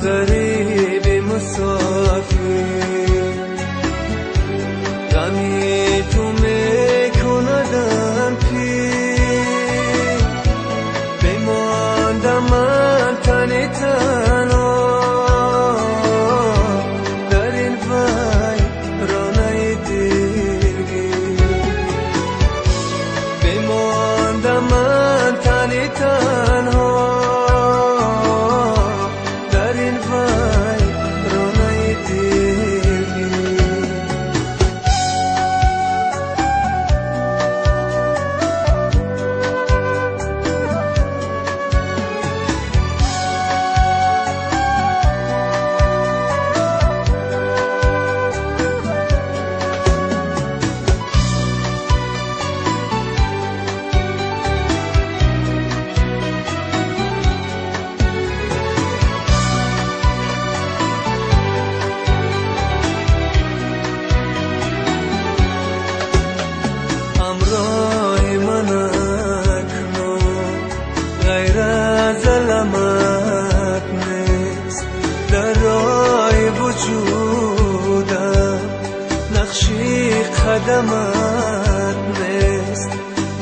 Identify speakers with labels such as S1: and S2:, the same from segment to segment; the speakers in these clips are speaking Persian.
S1: غریب مسافر، غمی تو میکندم پیر، بماندم من تنی تنها در این ویرانه دلگیر، بماندم من تنی تنها در این ویرانه دلگیر. علامت نیست در راه وجودم، نقشی قدمت نیست،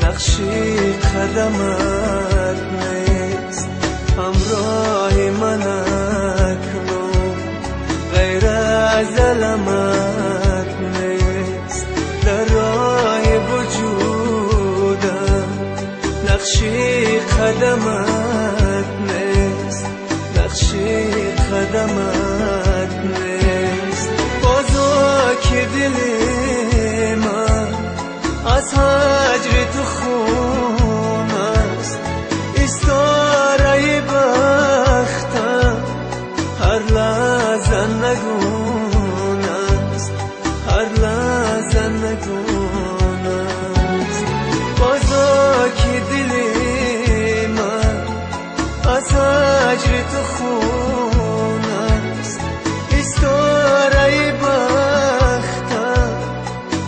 S1: نقشی قدمت نیست، همراه من اکنون غیر از علامت نیست در راه وجودم، نقشی قدمت نیست، نقشی قدمت نیست. بازا که دل من از هجر تو خون است، استاره بختم هر لحظه نگون است، هر لحظه نگون است. بازا که دل من از هجر تو خون است، استاره بختم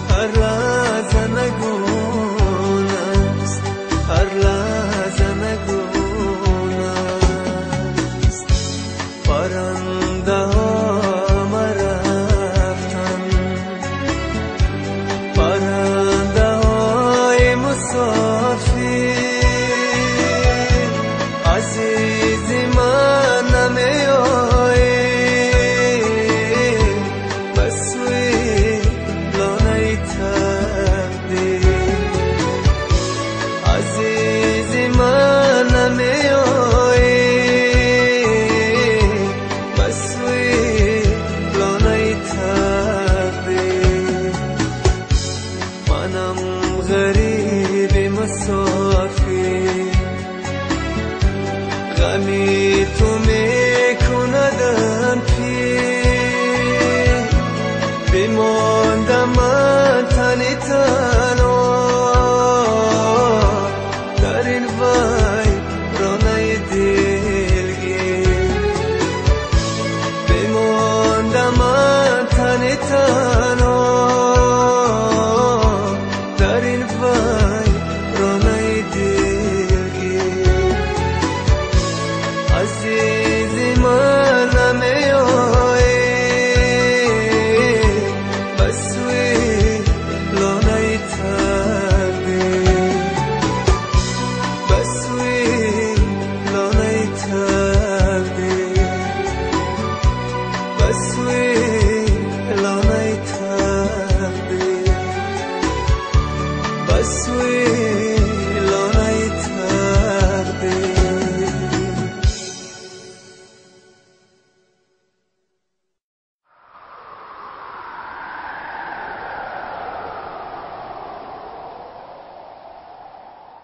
S1: هر لحظه نگون است، هر لحظه نگون است. پرنده ها رفتن، پرنده های مسافر، عزیز من نمیایی به سوی لانه تقدیر، عزیز من نمیایی به سوی لانه تقدیر. منم غریب مسافر، غمی تو میکندم پیر، بماندم من تنی تنها در این ویرانه دلگیر، بماندم من تنی تنها در این ویرانه دلگیر. عزیز من نمیایی به سوی لانه تقدیر، به سوی لانه تقدیر، به سوی